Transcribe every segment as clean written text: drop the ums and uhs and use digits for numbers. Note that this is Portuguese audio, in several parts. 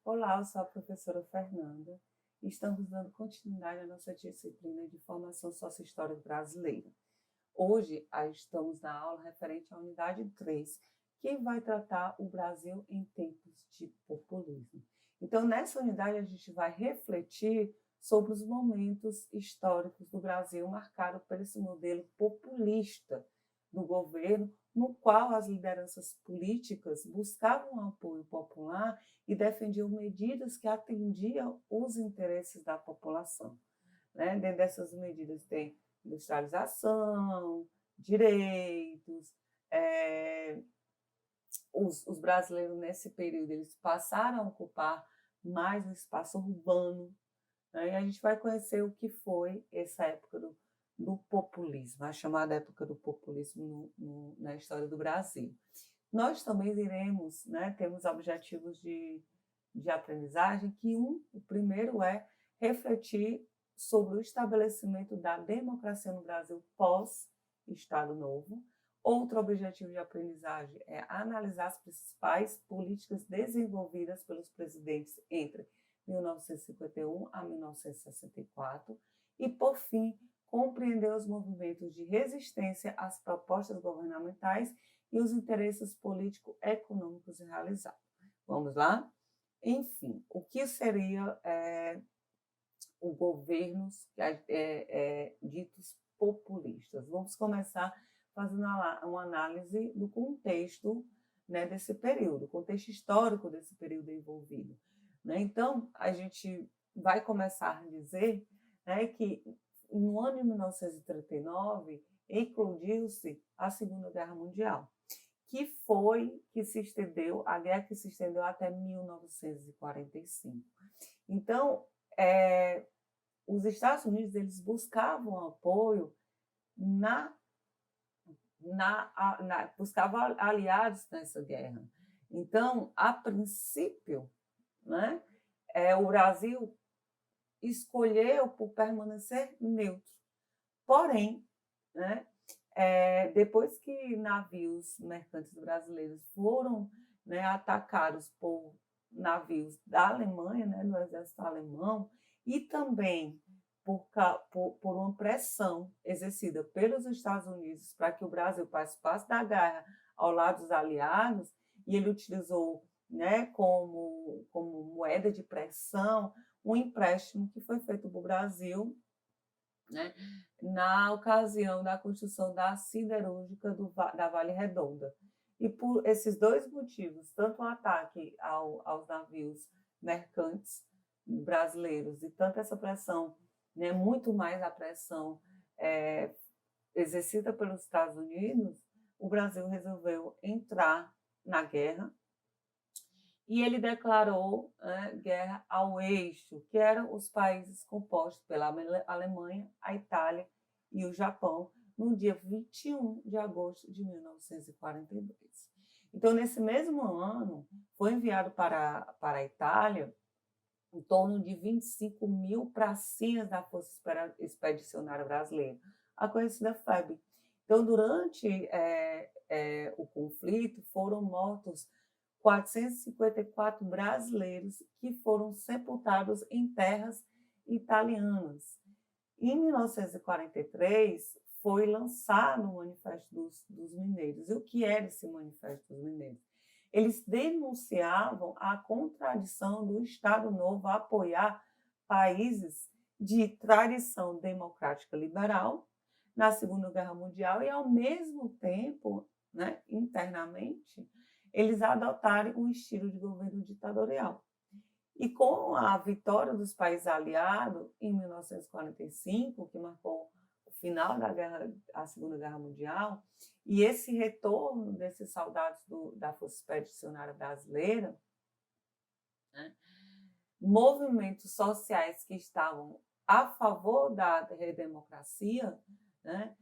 Olá, eu sou a professora Fernanda e estamos dando continuidade à nossa disciplina de Formação Sociohistórica Brasileira. Hoje, estamos na aula referente à unidade 3, que vai tratar o Brasil em tempos de populismo. Então, nessa unidade, a gente vai refletir sobre os momentos históricos do Brasil marcado por esse modelo populista do governo, no qual as lideranças políticas buscavam apoio popular e defendiam medidas que atendiam os interesses da população. Né? Dentro dessas medidas tem industrialização, direitos, os brasileiros nesse período eles passaram a ocupar mais o espaço urbano, né? E a gente vai conhecer o que foi essa época do populismo, a chamada época do populismo na história do Brasil. Nós também iremos, né, temos objetivos de aprendizagem, que o primeiro é refletir sobre o estabelecimento da democracia no Brasil pós-Estado Novo. Outro objetivo de aprendizagem é analisar as principais políticas desenvolvidas pelos presidentes entre 1951 a 1964 e, por fim, compreender os movimentos de resistência às propostas governamentais e os interesses político-econômicos realizados. Vamos lá? Enfim, o que seria o governos ditos populistas? Vamos começar fazendo uma análise do contexto, né, desse período, o contexto histórico desse período envolvido. Né? Então, a gente vai começar a dizer, né, que no ano de 1939 eclodiu-se a Segunda Guerra Mundial, a guerra que se estendeu até 1945. Então, os Estados Unidos eles buscavam apoio buscavam aliados nessa guerra. Então, a princípio, né, o Brasil escolheu por permanecer neutro. Porém, né, depois que navios mercantes brasileiros foram, né, atacados por navios da Alemanha, né, do exército alemão, e também por uma pressão exercida pelos Estados Unidos para que o Brasil participasse da guerra ao lado dos aliados, e ele utilizou, né, como moeda de pressão um empréstimo que foi feito para o Brasil, né, na ocasião da construção da siderúrgica da Vale Redonda. E por esses dois motivos, tanto o ataque aos navios mercantes brasileiros e tanto essa pressão, né, muito mais a pressão exercida pelos Estados Unidos, o Brasil resolveu entrar na guerra e ele declarou guerra ao eixo, que eram os países compostos pela Alemanha, a Itália e o Japão, no dia 21 de agosto de 1942. Então, nesse mesmo ano, foi enviado para a Itália em torno de 25 mil pracinhas da Força Expedicionária Brasileira, a conhecida FEB. Então, durante o conflito, foram mortos 454 brasileiros que foram sepultados em terras italianas. Em 1943, foi lançado o Manifesto dos Mineiros. E o que era esse Manifesto dos Mineiros? Eles denunciavam a contradição do Estado Novo a apoiar países de tradição democrática liberal na Segunda Guerra Mundial e, ao mesmo tempo, né, internamente, eles adotarem um estilo de governo ditatorial. E com a vitória dos países aliados em 1945, que marcou o final da Segunda Guerra Mundial, e esse retorno desses soldados da Força Expedicionária Brasileira, né, movimentos sociais que estavam a favor da redemocracia, né,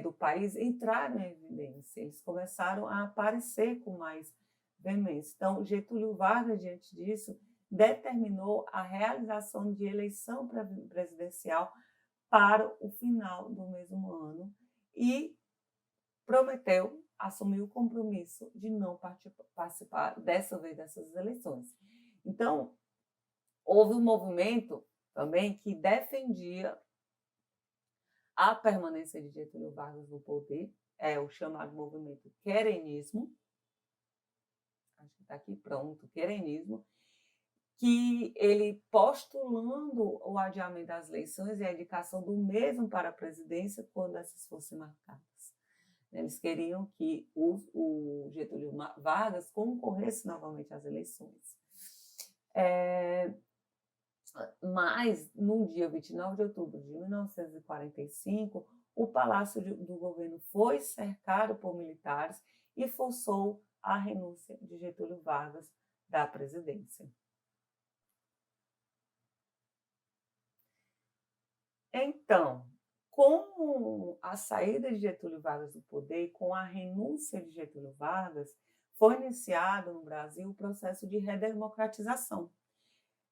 do país entraram em evidência, eles começaram a aparecer com mais veemência. Então, Getúlio Vargas, diante disso, determinou a realização de eleição presidencial para o final do mesmo ano e prometeu, assumiu o compromisso de não participar dessa vez dessas eleições. Então, houve um movimento também que defendia a permanência de Getúlio Vargas no poder, é o chamado movimento querenismo, acho que está aqui pronto, querenismo, que ele postulando o adiamento das eleições e a indicação do mesmo para a presidência quando essas fossem marcadas. Eles queriam que o Getúlio Vargas concorresse novamente às eleições. Mas, no dia 29 de outubro de 1945, o Palácio do Governo foi cercado por militares e forçou a renúncia de Getúlio Vargas da presidência. Então, com a saída de Getúlio Vargas do poder, com a renúncia de Getúlio Vargas, foi iniciado no Brasil o processo de redemocratização.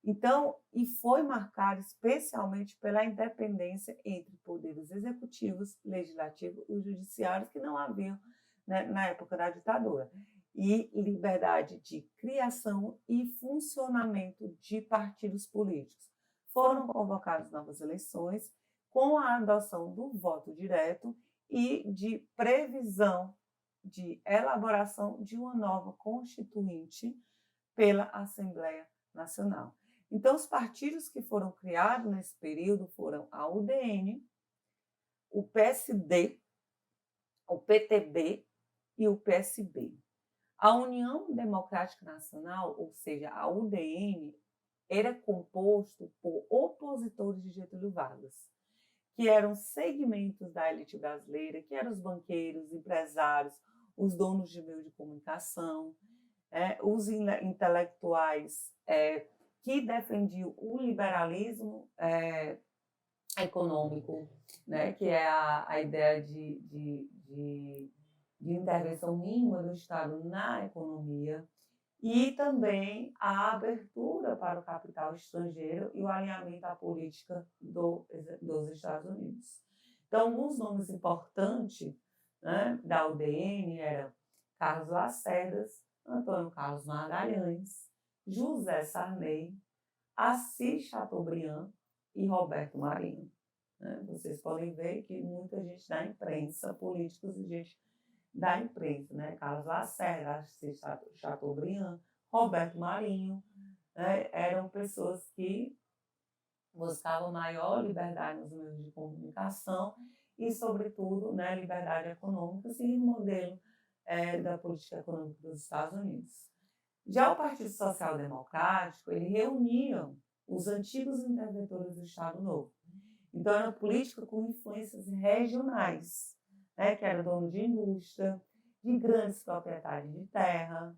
Então, e foi marcado especialmente pela independência entre poderes executivos, legislativos e judiciários que não haviam, né, na época da ditadura, e liberdade de criação e funcionamento de partidos políticos. Foram convocadas novas eleições com a adoção do voto direto e de previsão de elaboração de uma nova constituinte pela Assembleia Nacional. Então, os partidos que foram criados nesse período foram a UDN, o PSD, o PTB e o PSB. A União Democrática Nacional, ou seja, a UDN, era composto por opositores de Getúlio Vargas, que eram segmentos da elite brasileira, que eram os banqueiros, empresários, os donos de meios de comunicação, os intelectuais que defendiam o liberalismo econômico, né, que é a ideia de intervenção mínima do Estado na economia, e também a abertura para o capital estrangeiro e o alinhamento à política dos Estados Unidos. Então, alguns nomes importantes, né, da UDN eram Carlos Lacerda, Antônio Carlos Magalhães, José Sarney, Assis Chateaubriand e Roberto Marinho. Vocês podem ver que muita gente da imprensa, políticos e gente da imprensa, né? Carlos Lacerda, Assis Chateaubriand, Roberto Marinho, eram pessoas que buscavam maior liberdade nos meios de comunicação e, sobretudo, né, liberdade econômica, seguindo o modelo da política econômica dos Estados Unidos. Já o Partido Social Democrático, ele reunia os antigos interventores do Estado Novo. Então, era uma política com influências regionais, né, que era dono de indústria, de grandes proprietários de terra,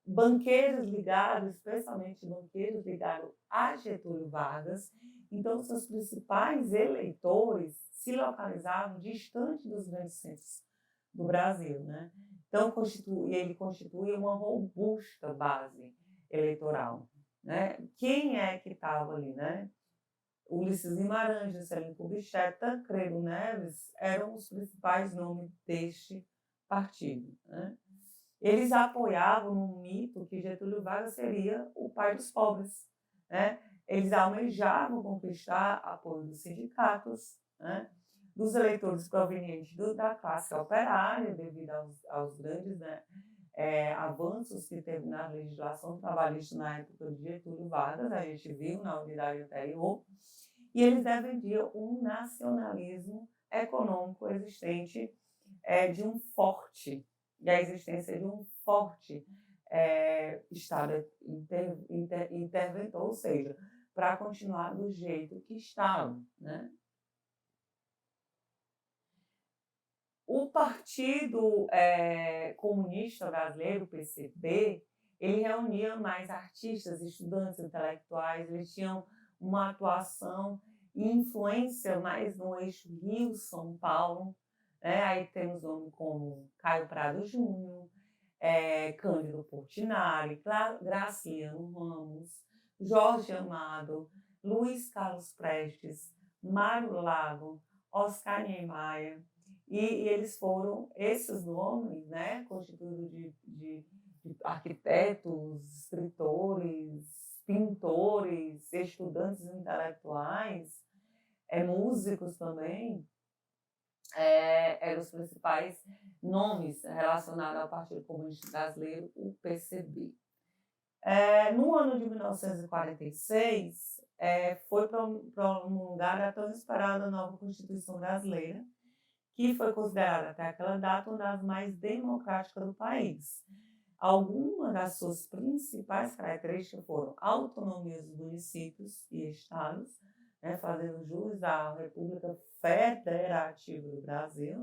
banqueiros ligados, especialmente banqueiros ligados a Getúlio Vargas. Então, seus principais eleitores se localizavam distante dos grandes centros do Brasil, né? Então, ele constituía uma robusta base eleitoral, né? Quem é que estava ali, né? Ulisses Guimarães, Juscelino Kubitschek, Tancredo Neves eram os principais nomes deste partido, né? Eles apoiavam no mito que Getúlio Vargas seria o pai dos pobres, né? Eles almejavam conquistar apoio dos sindicatos, né, dos eleitores provenientes da classe operária, devido aos grandes, né, avanços que teve na legislação trabalhista na época de Getúlio Vargas, a gente viu na unidade anterior, e eles defendiam um nacionalismo econômico existente de um forte, e a existência de um forte Estado interventor, ou seja, para continuar do jeito que estava, né? O Partido Comunista Brasileiro, o PCB, ele reunia mais artistas, estudantes, intelectuais, eles tinham uma atuação e influência mais no eixo Rio-São Paulo, né? Aí temos nomes como Caio Prado Júnior, Cândido Portinari, Graciliano Ramos, Jorge Amado, Luiz Carlos Prestes, Mário Lago, Oscar Niemeyer, e eles foram, esses nomes, né, constituídos de arquitetos, escritores, pintores, estudantes intelectuais, músicos também, eram os principais nomes relacionados ao Partido Comunista Brasileiro, o PCB. No ano de 1946, foi promulgada a tão esperada nova Constituição Brasileira, que foi considerada até aquela data uma das mais democráticas do país. Algumas das suas principais características foram a autonomia dos municípios e estados, fazendo jus à República Federativa do Brasil,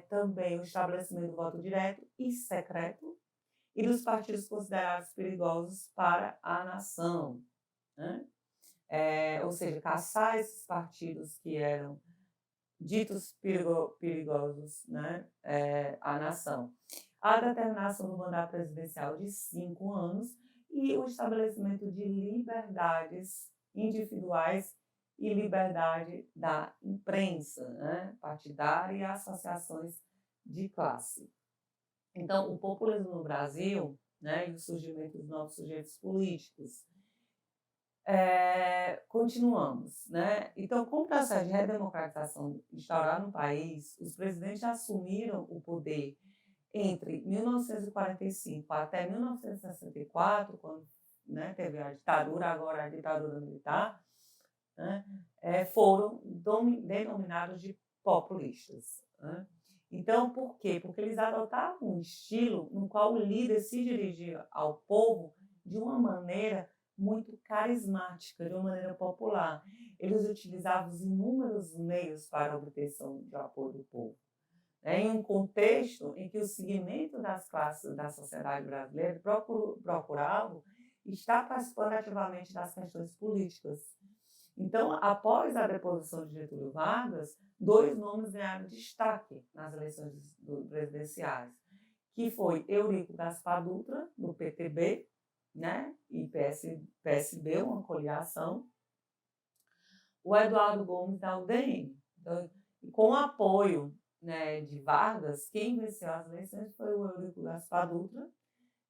também o estabelecimento do voto direto e secreto e dos partidos considerados perigosos para a nação, ou seja, caçar esses partidos que eram ditos perigosos, à nação. A determinação do mandato presidencial de 5 anos e o estabelecimento de liberdades individuais e liberdade da imprensa, partidária e associações de classe. Então, o populismo no Brasil, e o surgimento dos novos sujeitos políticos. Continuamos, Então, com o processo de redemocratização instaurado no país, os presidentes assumiram o poder entre 1945 até 1964, quando teve a ditadura, agora a ditadura militar, foram denominados de populistas. Então, por quê? Porque eles adotavam um estilo no qual o líder se dirigia ao povo de uma maneira muito carismática, de uma maneira popular. Eles utilizavam os inúmeros meios para a obtenção de apoio do povo. Em um contexto em que o segmento das classes da sociedade brasileira procuravam estar participando ativamente das questões políticas. Então, após a deposição de Getúlio Vargas, 2 nomes ganharam destaque nas eleições presidenciais, que foi Eurico Gaspar Dutra, do PTB, e PSB, uma coligação, o Eduardo Gomes, da UDN. Então, com o apoio de Vargas, quem venceu as eleições foi o Eurico Gaspar Dutra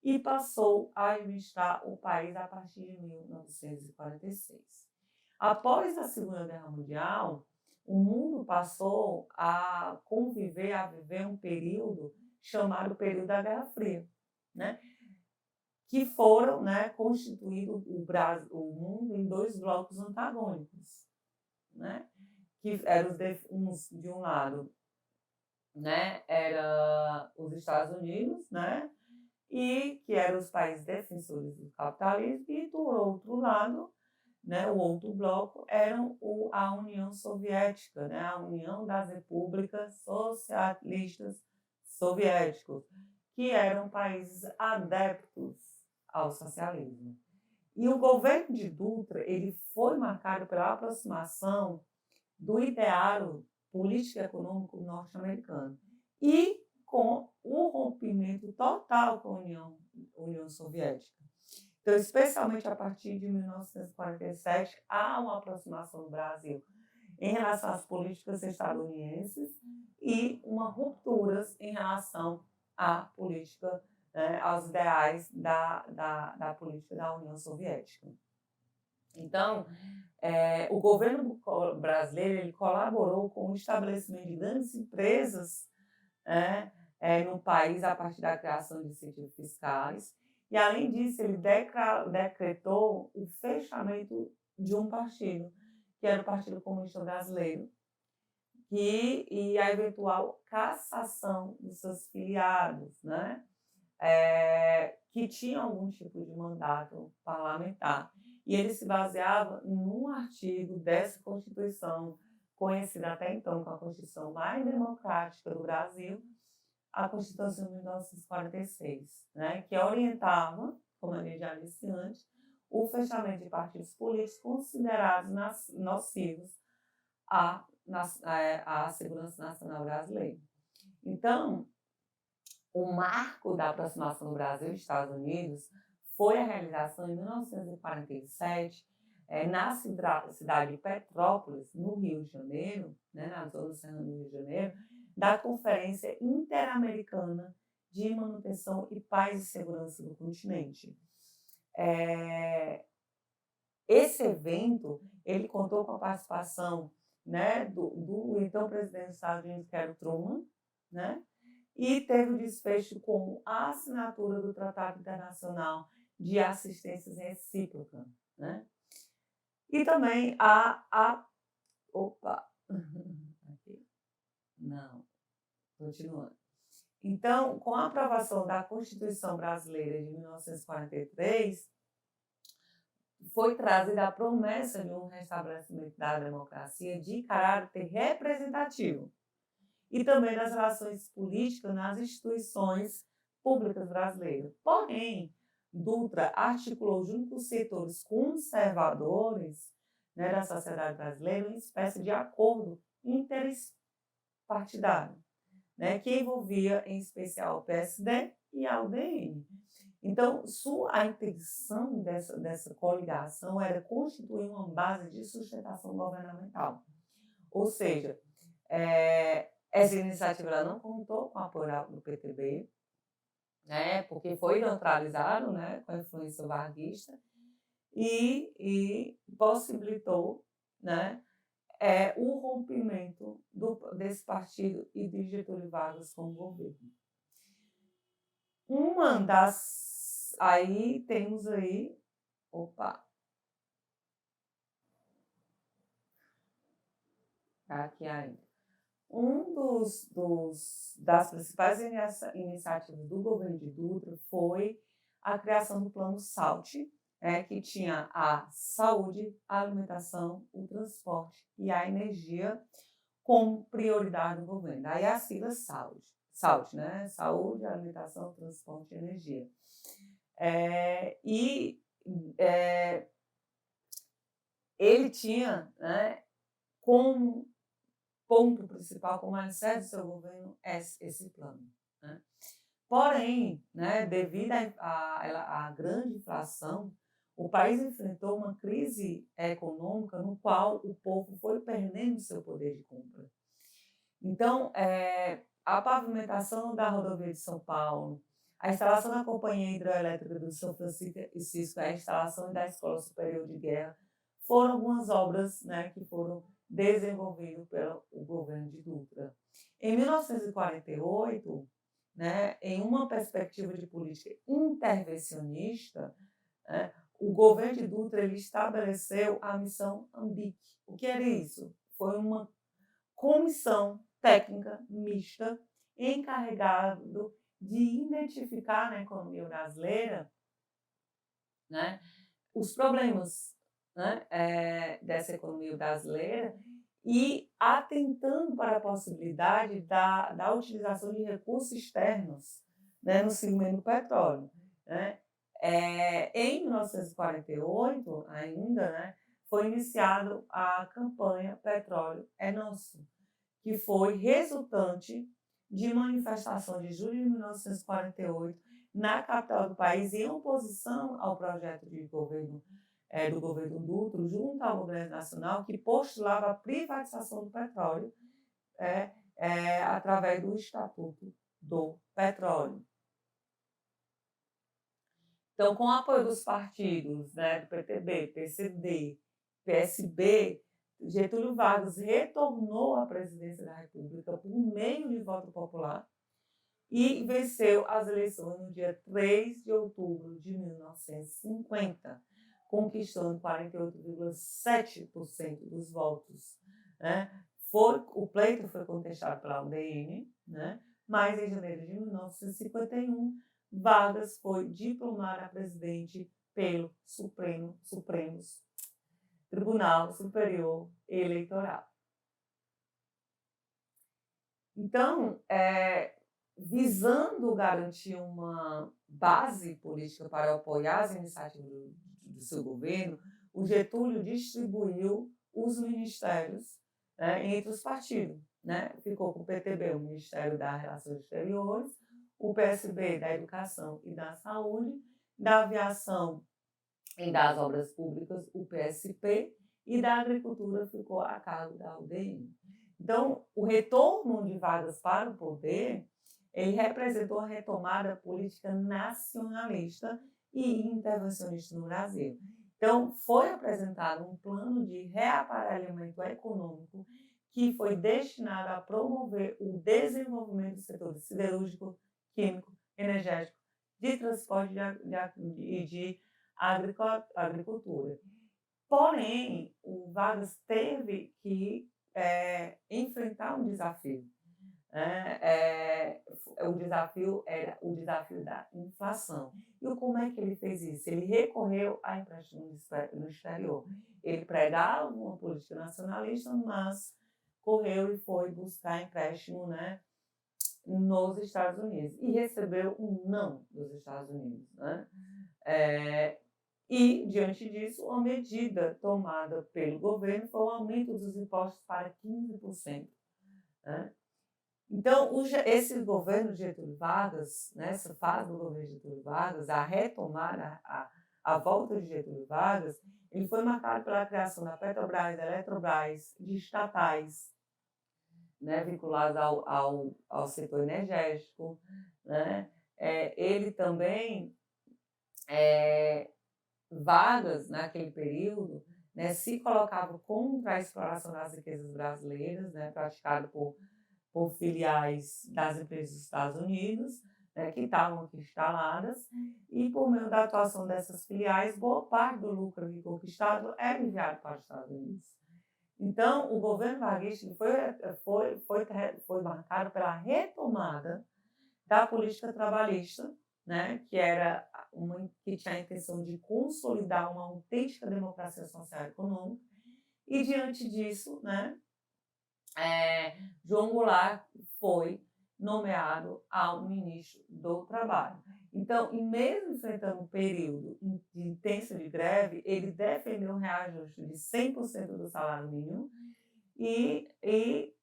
e passou a administrar o país a partir de 1946. Após a Segunda Guerra Mundial, o mundo passou a viver um período chamado período da Guerra Fria, que foram constituídos o mundo em 2 blocos antagônicos, que eram uns de um lado, era os Estados Unidos, e que eram os países defensores do capitalismo, e do outro lado, o outro bloco era a União Soviética, a União das Repúblicas Socialistas Soviéticas, que eram países adeptos ao socialismo. E o governo de Dutra ele foi marcado pela aproximação do ideário político-econômico norte-americano e com o rompimento total com a União Soviética. Então, especialmente a partir de 1947, há uma aproximação do Brasil em relação às políticas estadunidenses e uma ruptura em relação à política, aos ideais da política da União Soviética. Então, o governo brasileiro ele colaborou com o estabelecimento de grandes empresas no país a partir da criação de incentivos fiscais. E, além disso, ele decretou o fechamento de um partido, que era o Partido Comunista Brasileiro, e a eventual cassação dos seus filiados, que tinham algum tipo de mandato parlamentar. E ele se baseava num artigo dessa Constituição, conhecida até então como a Constituição mais democrática do Brasil, a Constituição de 1946, que orientava, como a gente já disse antes, o fechamento de partidos políticos considerados nocivos à segurança nacional brasileira. Então, o marco da aproximação do Brasil e Estados Unidos foi a realização, em 1947, na cidade de Petrópolis, no Rio de Janeiro, na zona serrana do Rio de Janeiro, da Conferência Interamericana de Manutenção e Paz e Segurança do Continente. esse evento, ele contou com a participação, né, do então presidente dos Estados Unidos, que era o Truman, né, e teve o desfecho com a assinatura do Tratado Internacional de Assistência Recíproca, né? E também opa, aqui, não, continuando. Então, com a aprovação da Constituição Brasileira de 1943, foi trazida a promessa de um restabelecimento da democracia de caráter representativo e também das relações políticas nas instituições públicas brasileiras. Porém, Dutra articulou junto com os setores conservadores, né, da sociedade brasileira uma espécie de acordo interpartidário, né, que envolvia em especial o PSD e a UDN. Então, a intenção dessa coligação era constituir uma base de sustentação governamental. Ou seja, essa iniciativa ela não contou com o apoio do PTB, né, porque foi neutralizado, né, com a influência varguista, e possibilitou, né, o rompimento desse partido e de Getúlio Vargas com o governo. Uma das... Aí temos aí... Opa! Aqui ainda. Das principais iniciativas do governo de Dutra foi a criação do Plano SALT, que tinha a saúde, a alimentação, o transporte e a energia como prioridade do governo. Aí a sigla SALT, né? Saúde, alimentação, transporte e energia. Ele tinha, né, como ponto principal, como alicerce do seu governo, esse plano, né? Porém, né, devido à grande inflação, o país enfrentou uma crise econômica no qual o povo foi perdendo seu poder de compra. Então, a pavimentação da rodovia de São Paulo, a instalação da Companhia Hidroelétrica do São Francisco, a instalação da Escola Superior de Guerra, foram algumas obras, né, que foram desenvolvidas pelo governo de Dutra. Em 1948, né, em uma perspectiva de política intervencionista, né, o governo de Dutra ele estabeleceu a missão AMBIC. O que era isso? Foi uma comissão técnica mista encarregado de identificar na economia brasileira, né, os problemas, né, dessa economia brasileira e atentando para a possibilidade da utilização de recursos externos, né, no segmento do petróleo, né. Em 1948, ainda, né, foi iniciada a campanha Petróleo é Nosso, que foi resultante de manifestação de julho de 1948 na capital do país, em oposição ao projeto de governo do governo Dutra, junto ao Congresso Nacional, que postulava a privatização do petróleo através do Estatuto do Petróleo. Então, com o apoio dos partidos, né, do PTB, PCB, PSB, Getúlio Vargas retornou à presidência da República por meio de voto popular e venceu as eleições no dia 3 de outubro de 1950, conquistando 48,7% dos votos, né? O pleito foi contestado pela UDN, né? Mas em janeiro de 1951, Vargas foi diplomado a presidente pelo Supremo Tribunal Superior Eleitoral. Então, visando garantir uma base política para apoiar as iniciativas do seu governo, o Getúlio distribuiu os ministérios, né, entre os partidos, né? Ficou com o PTB, o Ministério das Relações Exteriores, o PSB da Educação e da Saúde, da Aviação e das Obras Públicas, o PSP, e da Agricultura ficou a cargo da UDN. Então, o retorno de Vargas para o poder, ele representou a retomada política nacionalista e intervencionista no Brasil. Então, foi apresentado um plano de reaparelhamento econômico que foi destinado a promover o desenvolvimento do setor siderúrgico, químico, energético, de transporte e de agricultura. Porém, o Vargas teve que enfrentar um desafio. O desafio era o desafio da inflação. E como é que ele fez isso? Ele recorreu a empréstimo no exterior. Ele pregava uma política nacionalista, mas correu e foi buscar empréstimo, né, nos Estados Unidos. E recebeu um não dos Estados Unidos. Né? E, diante disso, a medida tomada pelo governo foi o aumento dos impostos para 15%. Né? Então, esse governo de Getúlio Vargas, nessa fase do governo de Getúlio Vargas, a retomada, a volta de Getúlio Vargas, ele foi marcado pela criação da Petrobras, da Eletrobras, de estatais, né, vinculadas ao setor energético. Né? Ele também, Vargas, naquele período, né, se colocava contra a exploração das riquezas brasileiras, né, praticada por filiais das empresas dos Estados Unidos, né, que estavam aqui instaladas, e por meio da atuação dessas filiais, boa parte do lucro aqui conquistado era enviado para os Estados Unidos. Então, o governo varguista foi marcado pela retomada da política trabalhista, né, que tinha a intenção de consolidar uma autêntica democracia social e econômica, e diante disso, né, João Goulart foi nomeado ao ministro do Trabalho. Então, e mesmo enfrentando um período intenso de greve, ele defendeu um reajuste de 100% do salário mínimo e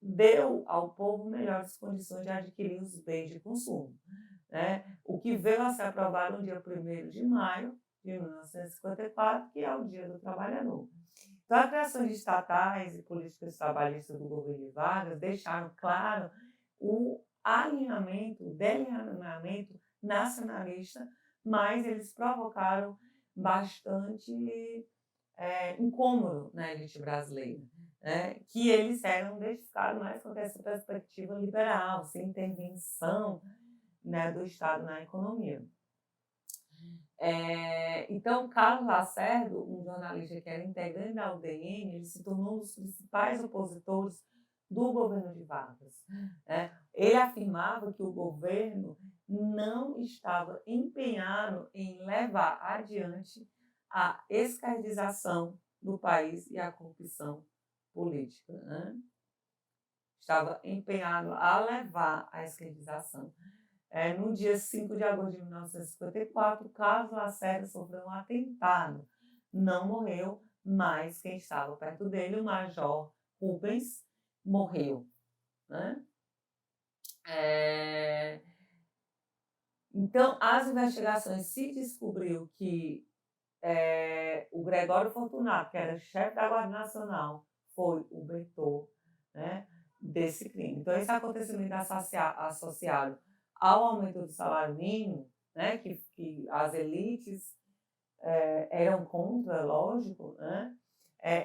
deu ao povo melhores condições de adquirir os bens de consumo. Né? O que veio a ser aprovado no dia 1º de maio de 1954, que é o Dia do Trabalhador. Então, a criação de estatais e políticas trabalhistas do governo de Vargas deixaram claro o delineamento nacionalista, mas eles provocaram bastante incômodo na elite brasileira, né? Que eles eram identificados mais com essa perspectiva liberal, sem intervenção, né, do Estado na economia. Então, Carlos Lacerda, um jornalista que era integrante da UDN, ele se tornou um dos principais opositores do governo de Vargas. Ele afirmava que o governo não estava empenhado em levar adiante a escravização do país e a corrupção política. Né? Estava empenhado a levar a escravização. No dia 5 de agosto de 1954, Carlos Lacerda sofreu um atentado. Não morreu, mas quem estava perto dele, o Major Rubens, morreu. Né? Então, as investigações se descobriu que o Gregório Fortunato, que era chefe da Guarda Nacional, foi o mentor, né, desse crime. Então, esse acontecimento associado ao aumento do salário mínimo, né, que as elites eram contra, lógico, né,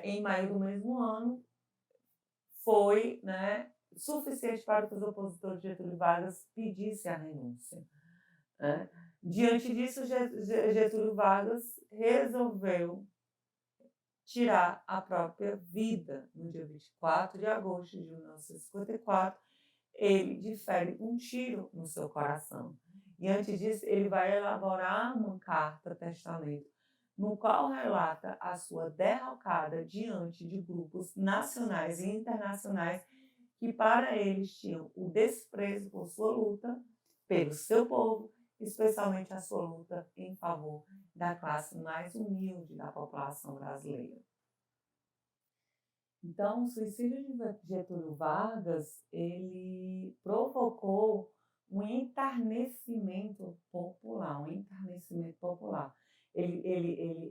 em maio do mesmo ano, foi, né, suficiente para que os opositores de Getúlio Vargas pedissem a renúncia. Né? Diante disso, Getúlio Vargas resolveu tirar a própria vida. No dia 24 de agosto de 1954, ele difere um tiro no seu coração. E antes disso, ele vai elaborar uma carta-testamento, no qual relata a sua derrocada diante de grupos nacionais e internacionais que para eles tinham o desprezo por sua luta pelo seu povo, especialmente a sua luta em favor da classe mais humilde da população brasileira. Então, o suicídio de Getúlio Vargas, ele provocou um entarnecimento popular,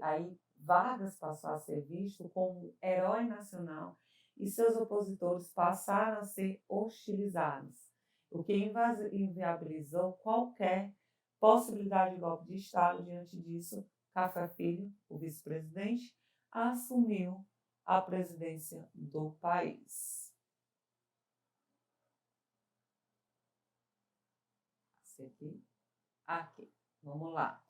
Aí Vargas passou a ser visto como herói nacional e seus opositores passaram a ser hostilizados, o que inviabilizou qualquer possibilidade de golpe de Estado. Diante disso, Café Filho, o vice-presidente, assumiu a presidência do país. Aqui, vamos lá.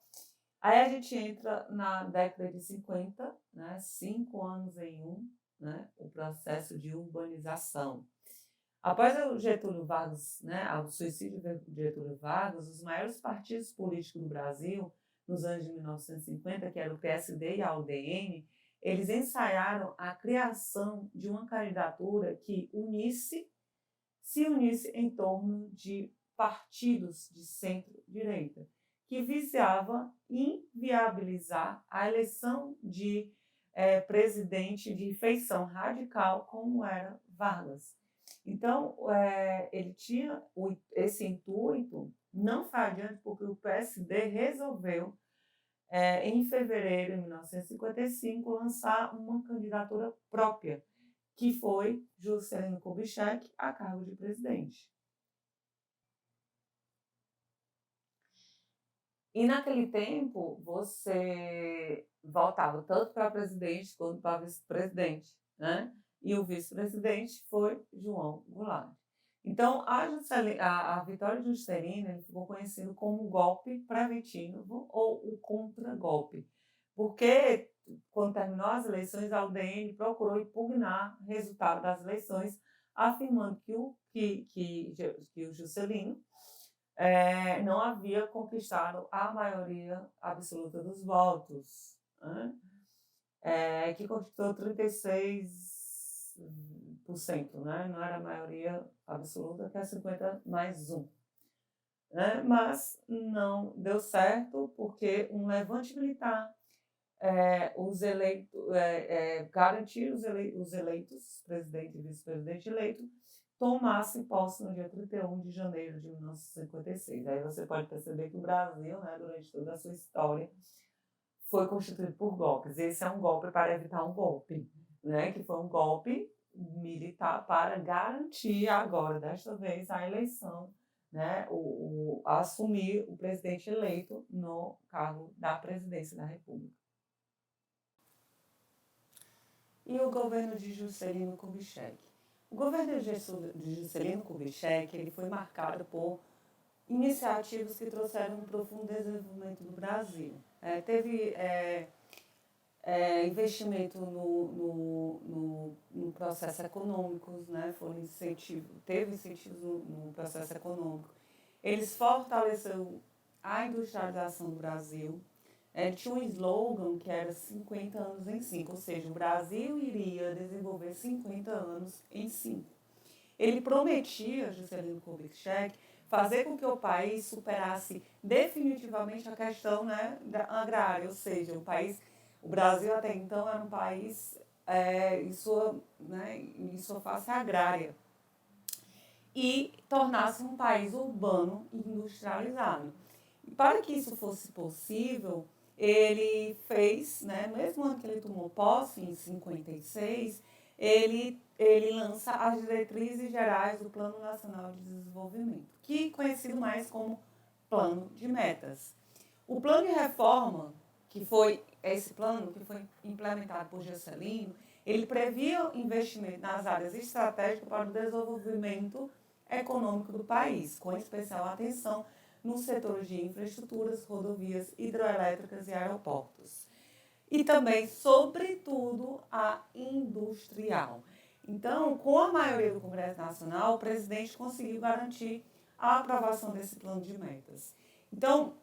Aí a gente entra na década de 50, né, 5 anos em um, né, o processo de urbanização. Após o Getúlio Vargas, né, o suicídio de Getúlio Vargas, os maiores partidos políticos do Brasil, nos anos de 1950, que era o PSD e a UDN, eles ensaiaram a criação de uma candidatura que se unisse em torno de partidos de centro-direita, que visava inviabilizar a eleição de presidente de feição radical, como era Vargas. Então, ele tinha esse intuito, não foi adiante, porque o PSD resolveu, em fevereiro de 1955, lançar uma candidatura própria, que foi Juscelino Kubitschek a cargo de presidente. E naquele tempo, você votava tanto para presidente quanto para vice-presidente, né? E o vice-presidente foi João Goulart. Então, a vitória de Juscelino ele ficou conhecido como golpe preventivo ou o contra-golpe, porque quando terminou as eleições, a UDN procurou impugnar o resultado das eleições, afirmando que o Juscelino não havia conquistado a maioria absoluta dos votos, né? Que conquistou 36%, né? Não era a maioria absoluta, que é 50 mais 1. Né? Mas não deu certo, porque um levante militar garantir os eleitos, presidente e vice-presidente eleito, tomasse posse no dia 31 de janeiro de 1956. Aí você pode perceber que o Brasil, né, durante toda a sua história, foi constituído por golpes. Esse é um golpe para evitar um golpe, né, que foi um golpe militar para garantir agora, desta vez, a eleição, né, assumir o presidente eleito no cargo da presidência da República. E o governo de Juscelino Kubitschek? O governo de Juscelino Kubitschek ele foi marcado por iniciativas que trouxeram um profundo desenvolvimento do Brasil. Teve investimento no processo econômico, né? Teve incentivos no processo econômico. Eles fortaleceram a industrialização do Brasil. Tinha um slogan que era 50 anos em 5, ou seja, o Brasil iria desenvolver 50 anos em 5. Ele prometia, Juscelino Kubitschek, fazer com que o país superasse definitivamente a questão, né, agrária, ou seja, o Brasil até então era um país em sua face agrária, e tornasse um país urbano e industrializado. E para que isso fosse possível, ele fez, né, mesmo ano que ele tomou posse, em 56, ele lança as diretrizes gerais do Plano Nacional de Desenvolvimento, que é conhecido mais como Plano de Metas. O plano de reforma, que foi esse plano que foi implementado por Juscelino, ele previa investimento nas áreas estratégicas para o desenvolvimento econômico do país, com especial atenção nos setores de infraestruturas, rodovias, hidroelétricas e aeroportos. E também, sobretudo, a industrial. Então, com a maioria do Congresso Nacional, o presidente conseguiu garantir a aprovação desse plano de metas. Então,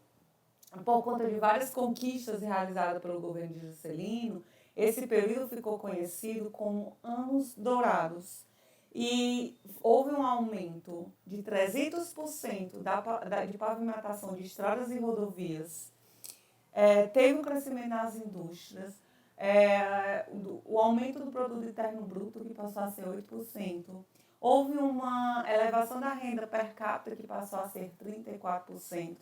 por conta de várias conquistas realizadas pelo governo de Juscelino, esse período ficou conhecido como Anos Dourados. E houve um aumento de 300% de pavimentação de estradas e rodovias. Teve um crescimento nas indústrias, o aumento do produto interno bruto, que passou a ser 8%. Houve uma elevação da renda per capita, que passou a ser 34%.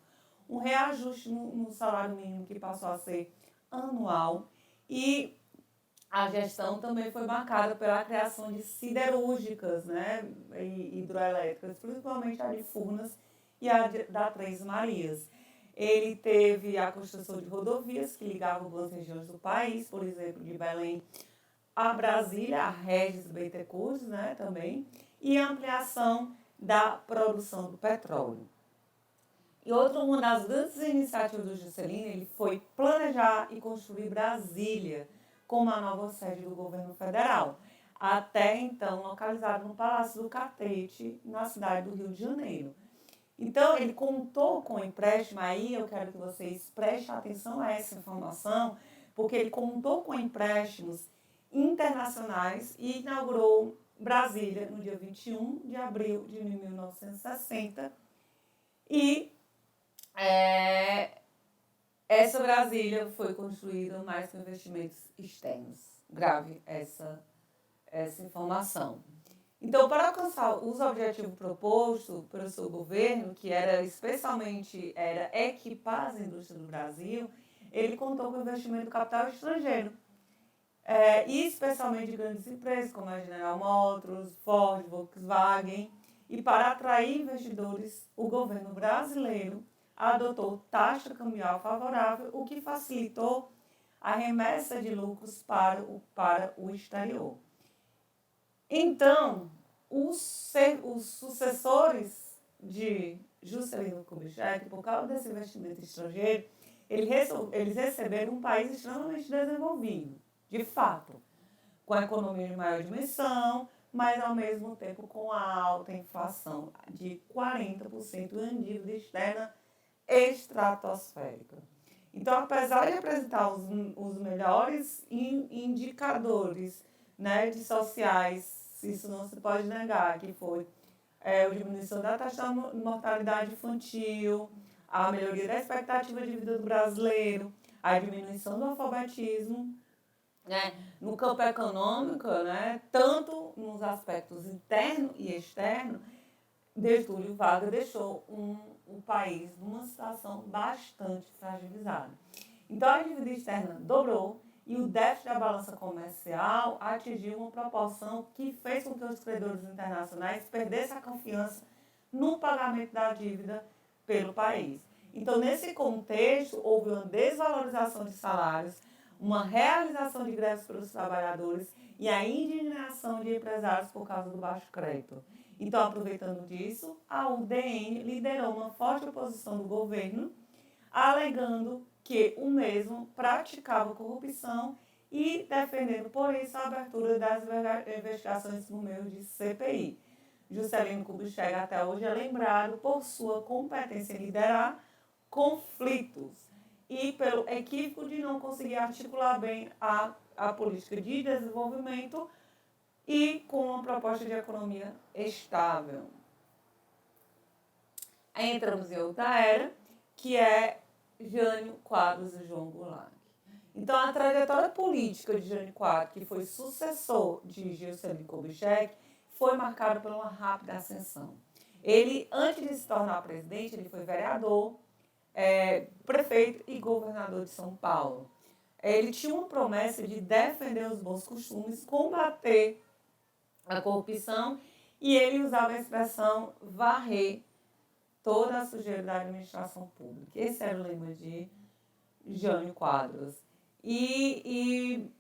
Um reajuste no salário mínimo, que passou a ser anual. E a gestão também foi marcada pela criação de siderúrgicas, né, e hidroelétricas, principalmente a de Furnas e a da Três Marias. Ele teve a construção de rodovias que ligavam algumas regiões do país, por exemplo, de Belém a Brasília, a Regis Bittencourt, né, também, e a ampliação da produção do petróleo. E uma das grandes iniciativas do Juscelino, ele foi planejar e construir Brasília como a nova sede do governo federal, até então localizado no Palácio do Catete, na cidade do Rio de Janeiro. Então, ele contou com empréstimo, aí eu quero que vocês prestem atenção a essa informação, porque ele contou com empréstimos internacionais e inaugurou Brasília no dia 21 de abril de 1960. E essa Brasília foi construída mais com investimentos externos. Grave essa informação. Então, para alcançar os objetivos propostos pelo seu governo, que era especialmente equipar as indústrias do Brasil, ele contou com o investimento do capital estrangeiro, e especialmente de grandes empresas como a General Motors, Ford, Volkswagen. E para atrair investidores, o governo brasileiro adotou taxa cambial favorável, o que facilitou a remessa de lucros para o exterior. Então, os sucessores de Juscelino Kubitschek, por causa desse investimento estrangeiro, eles receberam um país extremamente desenvolvido, de fato, com a economia de maior dimensão, mas ao mesmo tempo com a alta inflação de 40% e uma dívida externa estratosférica. Então, apesar de apresentar os melhores indicadores, né, de sociais, isso não se pode negar, que foi a diminuição da taxa de mortalidade infantil, a melhoria da expectativa de vida do brasileiro, a diminuição do alfabetismo, né, no campo econômico, né, tanto nos aspectos interno e externo, Getúlio Vargas deixou o país numa situação bastante fragilizada. Então, a dívida externa dobrou e o déficit da balança comercial atingiu uma proporção que fez com que os credores internacionais perdessem a confiança no pagamento da dívida pelo país. Então, nesse contexto, houve uma desvalorização de salários, uma realização de greves pelos trabalhadores e a indignação de empresários por causa do baixo crédito. Então, aproveitando disso, a UDN liderou uma forte oposição do governo, alegando que o mesmo praticava corrupção e defendendo, por isso, a abertura das investigações por meio de CPI. Juscelino Kubitschek até hoje é lembrado por sua competência em liderar conflitos e pelo equívoco de não conseguir articular bem a política de desenvolvimento e com uma proposta de economia estável. Aí entramos em outra era, que é Jânio Quadros e João Goulart. Então, a trajetória política de Jânio Quadros, que foi sucessor de Juscelino Kubitschek, foi marcada por uma rápida ascensão. Ele, antes de se tornar presidente, ele foi vereador, prefeito e governador de São Paulo. Ele tinha uma promessa de defender os bons costumes, combater a corrupção, e ele usava a expressão varrer toda a sujeira da administração pública. Esse era o lema de Jânio Quadros. E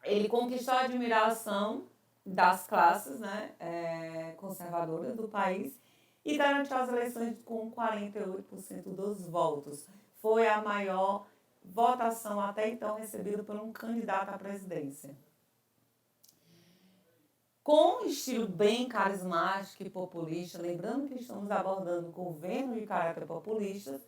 ele conquistou a admiração das classes, né, conservadoras do país e garantiu as eleições com 48% dos votos. Foi a maior votação até então recebida por um candidato à presidência. Com um estilo bem carismático e populista, lembrando que estamos abordando governo de caráter populistas,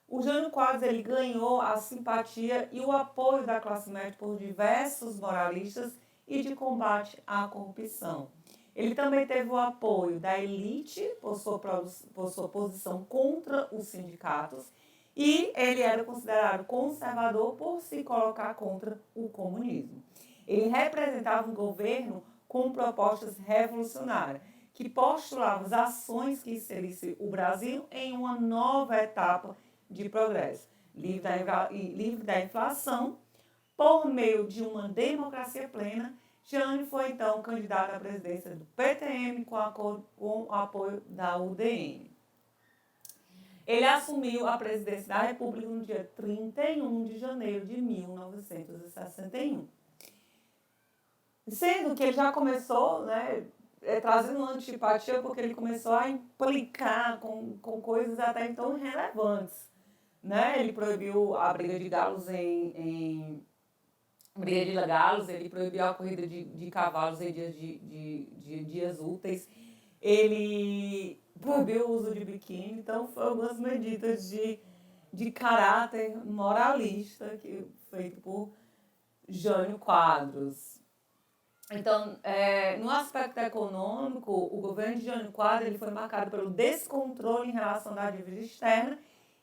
o Jânio Quadros ele ganhou a simpatia e o apoio da classe média por diversos moralistas e de combate à corrupção. Ele também teve o apoio da elite por sua posição contra os sindicatos e ele era considerado conservador por se colocar contra o comunismo. Ele representava um governo com propostas revolucionárias, que postulavam as ações que inserissem o Brasil em uma nova etapa de progresso, livre da inflação, por meio de uma democracia plena. Jânio foi, então, candidato à presidência do PTM com o apoio da UDN. Ele assumiu a presidência da República no dia 31 de janeiro de 1961. Sendo que ele já começou, né, trazendo uma antipatia, porque ele começou a implicar com coisas até então irrelevantes. Né? Ele proibiu a briga de galos briga de galos, ele proibiu a corrida de cavalos em dias úteis, ele proibiu o uso de biquíni, então foram algumas medidas de caráter moralista feito por Jânio Quadros. Então, no aspecto econômico, o governo de Jânio Quadros ele foi marcado pelo descontrole em relação à dívida externa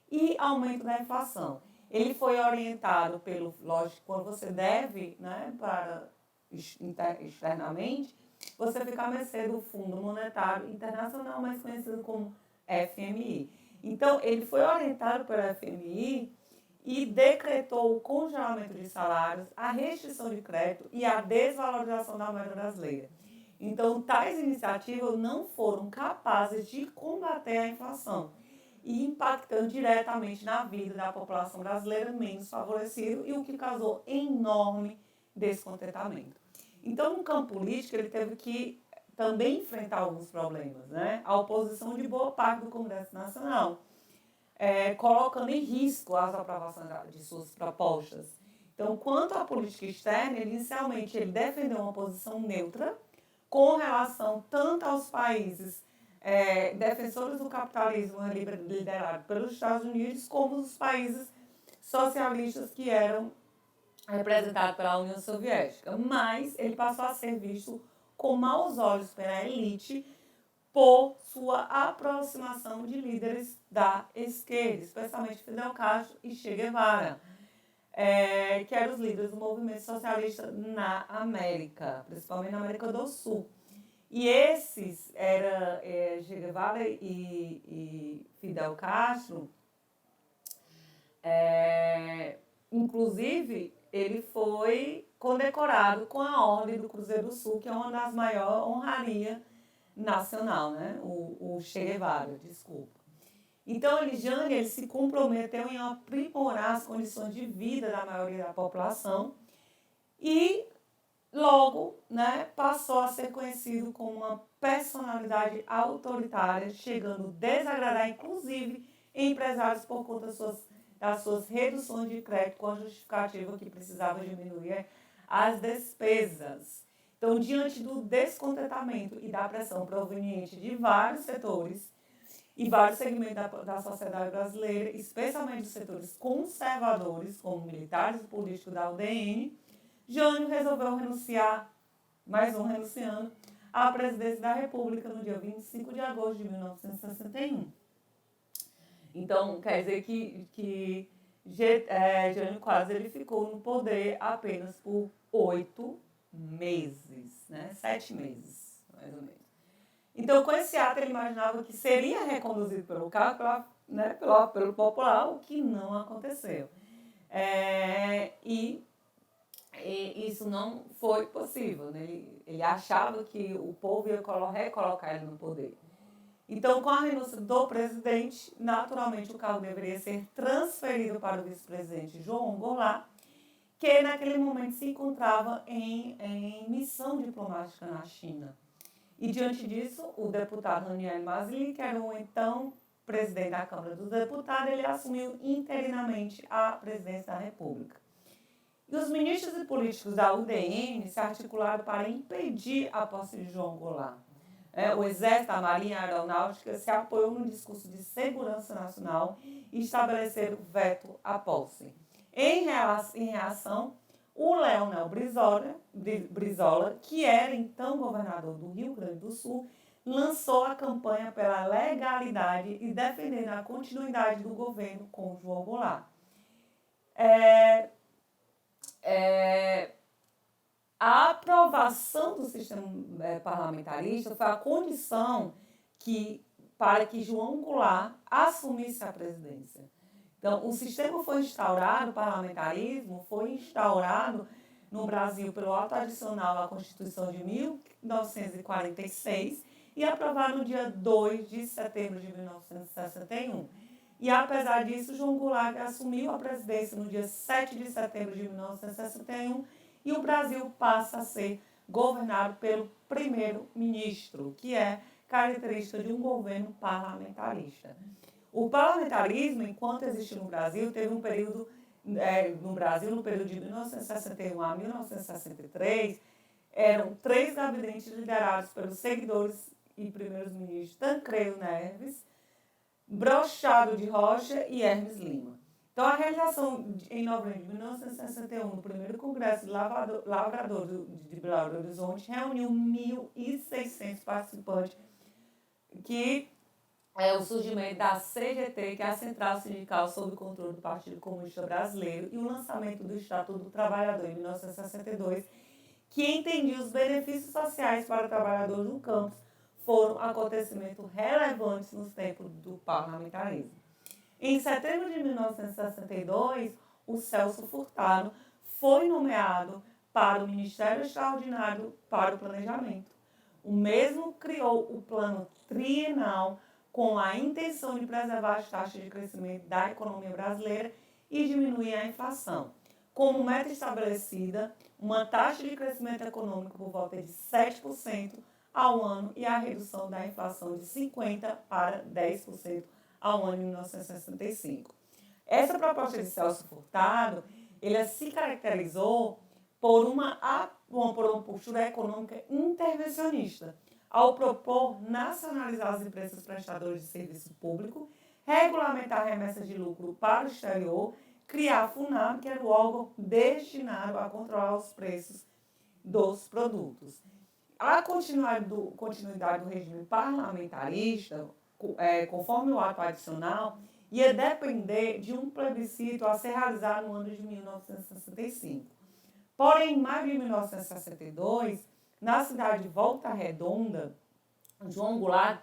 e aumento da inflação. Ele foi orientado pelo, lógico, quando você deve, né, para externamente, você fica à mercê do Fundo Monetário Internacional, mais conhecido como FMI. Então, ele foi orientado pelo FMI e decretou o congelamento de salários, a restrição de crédito e a desvalorização da moeda brasileira. Então, tais iniciativas não foram capazes de combater a inflação e impactando diretamente na vida da população brasileira menos favorecida, e o que causou enorme descontentamento. Então, no campo político, ele teve que também enfrentar alguns problemas, né? A oposição de boa parte do Congresso Nacional, colocando em risco as aprovações de suas propostas. Então, quanto à política externa, inicialmente ele defendeu uma posição neutra com relação tanto aos países defensores do capitalismo liderado pelos Estados Unidos, como os países socialistas que eram representados pela União Soviética. Mas ele passou a ser visto com maus olhos pela elite por sua aproximação de líderes da esquerda, especialmente Fidel Castro e Che Guevara, que eram os líderes do movimento socialista na América, principalmente na América do Sul. E esses, Che Guevara e Fidel Castro, inclusive, ele foi condecorado com a Ordem do Cruzeiro do Sul, que é uma das maiores honrarias nacional, né? O Che Guevara, desculpa. Então, ele se comprometeu em aprimorar as condições de vida da maioria da população e logo, né, passou a ser conhecido como uma personalidade autoritária, chegando a desagradar, inclusive, empresários por conta das suas reduções de crédito com a justificativa que precisava diminuir as despesas. Então, diante do descontentamento e da pressão proveniente de vários setores e vários segmentos da sociedade brasileira, especialmente dos setores conservadores, como militares e políticos da UDN, Jânio resolveu renunciar, renunciando, à presidência da República no dia 25 de agosto de 1961. Então, quer dizer que Jânio Quadros ele ficou no poder apenas por 8 meses, né? 7 meses, mais ou menos. Então, com esse ato, ele imaginava que seria reconduzido pelo cargo, pelo popular, o que não aconteceu. E isso não foi possível, né? Ele achava que o povo ia recolocar ele no poder. Então, com a renúncia do presidente, naturalmente o cargo deveria ser transferido para o vice-presidente João Goulart, que naquele momento se encontrava em missão diplomática na China. E diante disso, o deputado Ranieri Mazzilli, que era o então presidente da Câmara dos Deputados, ele assumiu interinamente a presidência da República. E os ministros e políticos da UDN se articularam para impedir a posse de João Goulart. O Exército, a Marinha e a Aeronáutica se apoiou no discurso de segurança nacional e estabeleceram veto à posse. Em reação, o Leonel Brizola, que era então governador do Rio Grande do Sul, lançou a campanha pela legalidade e defendendo a continuidade do governo com João Goulart. A aprovação do sistema parlamentarista foi a condição para que João Goulart assumisse a presidência. Então, o sistema foi instaurado, o parlamentarismo foi instaurado no Brasil pelo ato adicional à Constituição de 1946 e aprovado no dia 2 de setembro de 1961. E, apesar disso, João Goulart assumiu a presidência no dia 7 de setembro de 1961 e o Brasil passa a ser governado pelo primeiro-ministro, que é característica de um governo parlamentarista. O parlamentarismo, enquanto existiu no Brasil, teve um período, no período de 1961 a 1963, eram 3 gabinetes liderados pelos seguidores e primeiros ministros Tancredo Neves, Brochado de Rocha e Hermes Lima. Então, a realização em novembro de 1961 do primeiro Congresso de Lavradores de Belo Horizonte reuniu 1.600 participantes, que é o surgimento da CGT, que é a Central Sindical sob o controle do Partido Comunista Brasileiro, e o lançamento do Estatuto do Trabalhador em 1962, que entendia os benefícios sociais para trabalhadores no campo, foram acontecimentos relevantes nos tempos do parlamentarismo. Em setembro de 1962, o Celso Furtado foi nomeado para o Ministério Extraordinário para o Planejamento. O mesmo criou o Plano Trienal com a intenção de preservar as taxas de crescimento da economia brasileira e diminuir a inflação. Como meta estabelecida, uma taxa de crescimento econômico por volta de 7% ao ano e a redução da inflação de 50% para 10% ao ano em 1965. Essa proposta de Celso Furtado, ele se caracterizou por uma postura econômica intervencionista, ao propor nacionalizar as empresas prestadoras de serviço público, regulamentar remessas de lucro para o exterior, criar a FUNAP, que era o órgão destinado a controlar os preços dos produtos. A continuidade do regime parlamentarista, conforme o ato adicional, ia depender de um plebiscito a ser realizado no ano de 1965. Porém, em maio de 1962, na cidade de Volta Redonda, João Goulart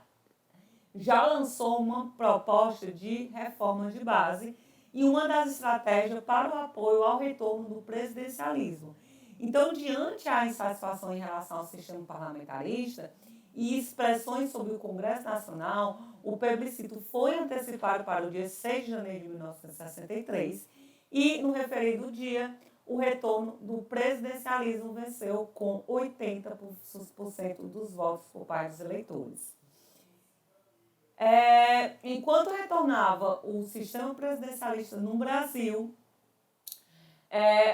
já lançou uma proposta de reformas de base e uma das estratégias para o apoio ao retorno do presidencialismo. Então, diante a insatisfação em relação ao sistema parlamentarista e expressões sobre o Congresso Nacional, o plebiscito foi antecipado para o dia 6 de janeiro de 1963 e, no referido dia, o retorno do presidencialismo venceu com 80% dos votos por parte dos eleitores. Enquanto retornava o sistema presidencialista no Brasil,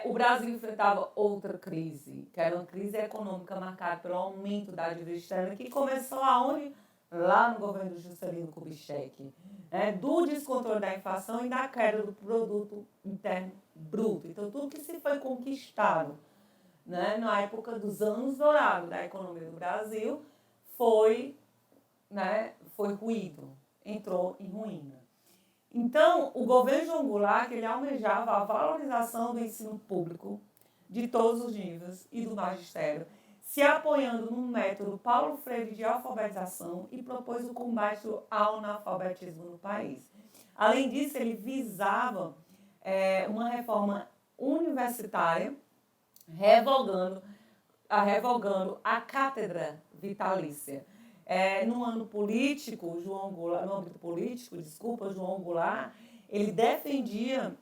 o Brasil enfrentava outra crise, que era uma crise econômica marcada pelo aumento da dívida externa, que começou aonde? Lá no governo do Juscelino Kubitschek, do descontrole da inflação e da queda do produto interno bruto. Então, tudo que se foi conquistado, na época dos anos dourados da economia do Brasil foi ruído, entrou em ruína. Então, o governo João Goulart, ele almejava a valorização do ensino público de todos os níveis e do magistério, se apoiando no método Paulo Freire de alfabetização e propôs o combate ao analfabetismo no país. Além disso, ele visava uma reforma universitária, revogando a cátedra vitalícia. No âmbito político, João Goulart, ele defendia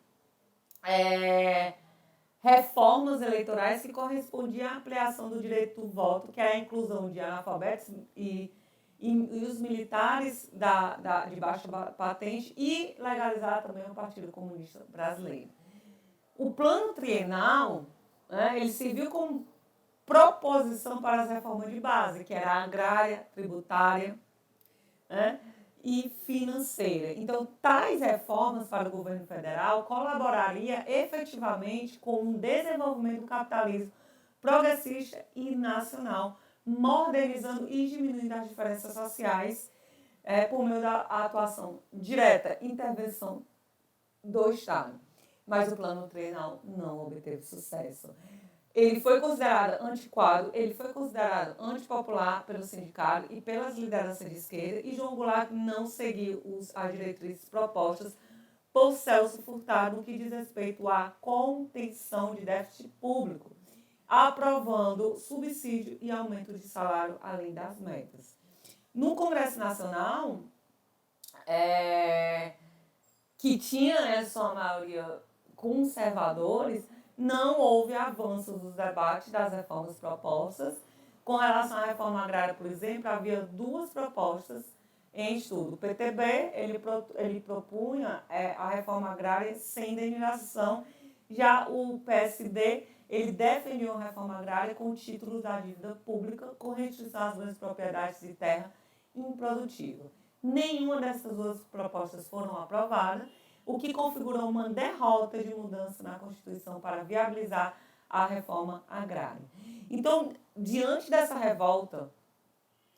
reformas eleitorais que correspondiam à ampliação do direito do voto, que é a inclusão de analfabetos e os militares de baixa patente e legalizar também o Partido Comunista Brasileiro. O plano trienal, ele serviu como proposição para as reformas de base, que era a agrária, tributária, e financeira. Então, tais reformas para o governo federal colaboraria efetivamente com o desenvolvimento do capitalismo progressista e nacional, modernizando e diminuindo as diferenças sociais por meio da atuação direta, intervenção do Estado. Mas o plano trienal não obteve sucesso. Ele foi considerado antiquado, ele foi considerado antipopular pelo sindicato e pelas lideranças de esquerda, e João Goulart não seguiu as diretrizes propostas por Celso Furtado no que diz respeito à contenção de déficit público, aprovando subsídio e aumento de salário além das metas. No Congresso Nacional, que tinha em sua maioria conservadores, não houve avanços dos debates das reformas propostas. Com relação à reforma agrária, por exemplo, havia duas propostas em estudo. O PTB, ele propunha a reforma agrária sem indenização, já o PSD, ele defendia uma reforma agrária com títulos da dívida pública, com restrição às grandes propriedades de terra improdutiva. Nenhuma dessas duas propostas foram aprovadas, o que configurou uma derrota de mudança na Constituição para viabilizar a reforma agrária. Então, diante dessa revolta,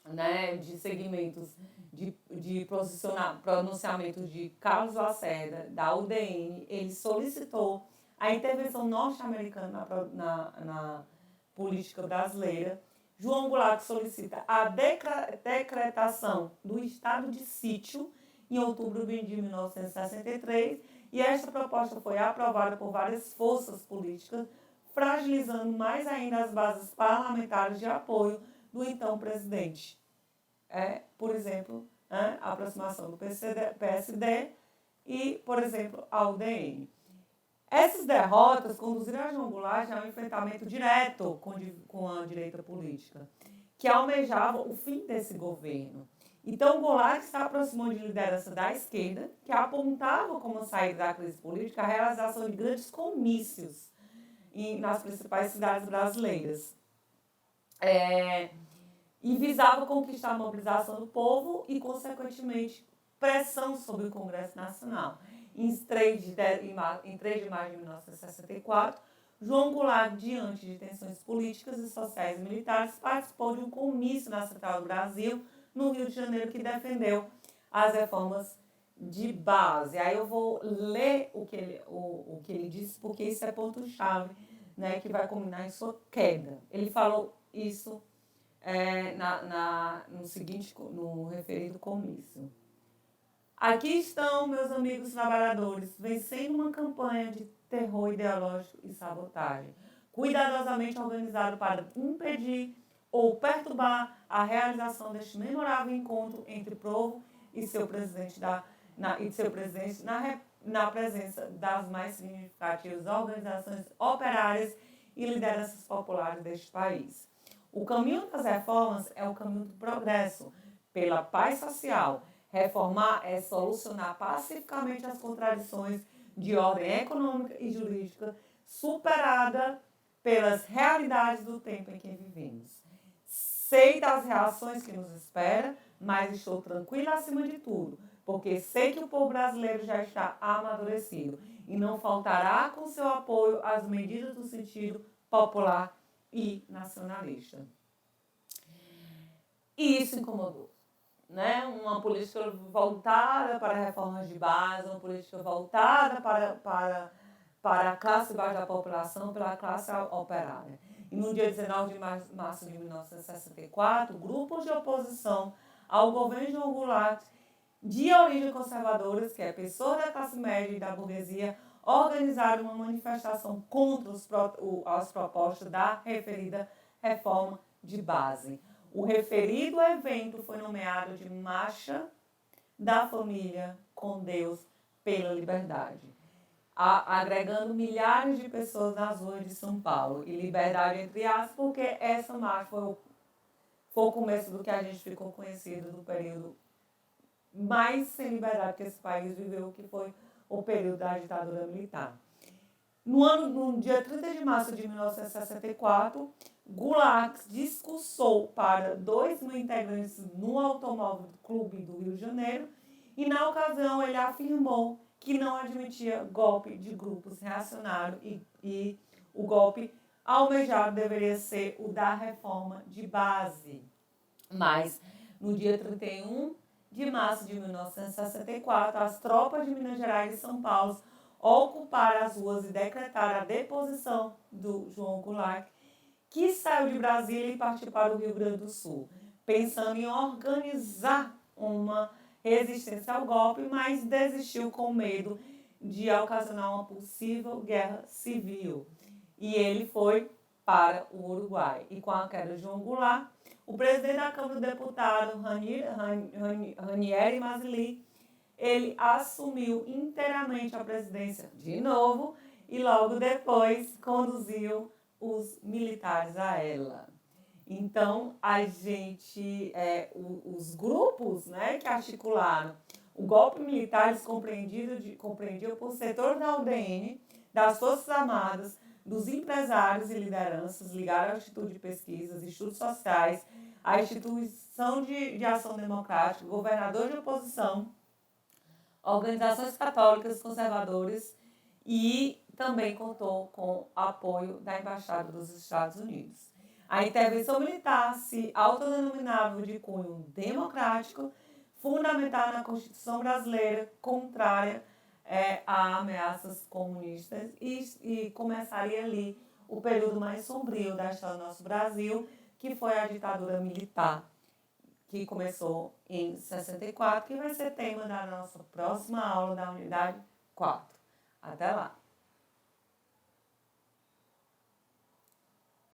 né, de segmentos de pronunciamentos de Carlos Lacerda, da UDN, ele solicitou a intervenção norte-americana na política brasileira. João Goulart solicita a decretação do estado de sítio em outubro de 1963, e esta proposta foi aprovada por várias forças políticas, fragilizando mais ainda as bases parlamentares de apoio do então presidente. Por exemplo, a aproximação do PSD e, por exemplo, a UDN. Essas derrotas conduziram a João Goulart a um enfrentamento direto com a direita política, que almejava o fim desse governo. Então, Goulart se aproximou de liderança da esquerda, que apontava como saída da crise política a realização de grandes comícios nas principais cidades brasileiras. E visava conquistar a mobilização do povo e, consequentemente, pressão sobre o Congresso Nacional. Em 3 de maio de 1964, João Goulart, diante de tensões políticas e sociais e militares, participou de um comício na Central do Brasil, no Rio de Janeiro, que defendeu as reformas de base. Aí eu vou ler o que ele disse, porque isso é ponto-chave, né, que vai culminar em sua queda. Ele falou isso no referido comício. Aqui estão, meus amigos trabalhadores, vencendo uma campanha de terror ideológico e sabotagem, cuidadosamente organizado para impedir ou perturbar a realização deste memorável encontro entre o povo e seu presidente na presença das mais significativas organizações operárias e lideranças populares deste país. O caminho das reformas é o caminho do progresso, pela paz social. Reformar é solucionar pacificamente as contradições de ordem econômica e jurídica superada pelas realidades do tempo em que vivemos. Sei das reações que nos esperam, mas estou tranquila acima de tudo, porque sei que o povo brasileiro já está amadurecido e não faltará com seu apoio às medidas do sentido popular e nacionalista. E isso incomodou. Né? Uma política voltada para reformas de base, uma política voltada para a classe baixa da população, pela classe operária. E no dia 19 de março de 1964, grupos de oposição ao governo de João Goulart, de origem conservadora, que é pessoa da classe média e da burguesia, organizaram uma manifestação contra as propostas da referida reforma de base. O referido evento foi nomeado de Marcha da Família com Deus pela Liberdade, agregando milhares de pessoas nas ruas de São Paulo. E liberdade entre aspas, porque essa marcha foi o começo do que a gente ficou conhecido do período mais sem liberdade que esse país viveu, que foi o período da ditadura militar. No dia 30 de março de 1964, Goulart discursou para 2.000 integrantes no Automóvel Clube do Rio de Janeiro e, na ocasião, ele afirmou que não admitia golpe de grupos reacionários e o golpe almejado deveria ser o da reforma de base. Mas, no dia 31 de março de 1964, as tropas de Minas Gerais e São Paulo ocuparam as ruas e decretaram a deposição do João Goulart, que saiu de Brasília e partiu para o Rio Grande do Sul, pensando em organizar uma resistência ao golpe, mas desistiu com medo de ocasionar uma possível guerra civil. E ele foi para o Uruguai. E com a queda de João Goulart, o presidente da Câmara dos Deputados, Ranieri Mazzilli, ele assumiu inteiramente a presidência de novo e logo depois conduziu os militares a ela. Então, os grupos, né, que articularam o golpe militar, eles compreendiam por setor da UDN, das Forças Armadas, dos empresários e lideranças ligados ao Instituto de Pesquisas, estudos sociais, à instituição de ação democrática, governador de oposição, organizações católicas conservadoras e também contou com o apoio da Embaixada dos Estados Unidos. A intervenção militar se autodenominava de cunho democrático, fundamentada na Constituição brasileira, contrária a ameaças comunistas, e começaria ali o período mais sombrio da história do nosso Brasil, que foi a ditadura militar, que começou em 64, que vai ser tema da nossa próxima aula da unidade 4. Até lá!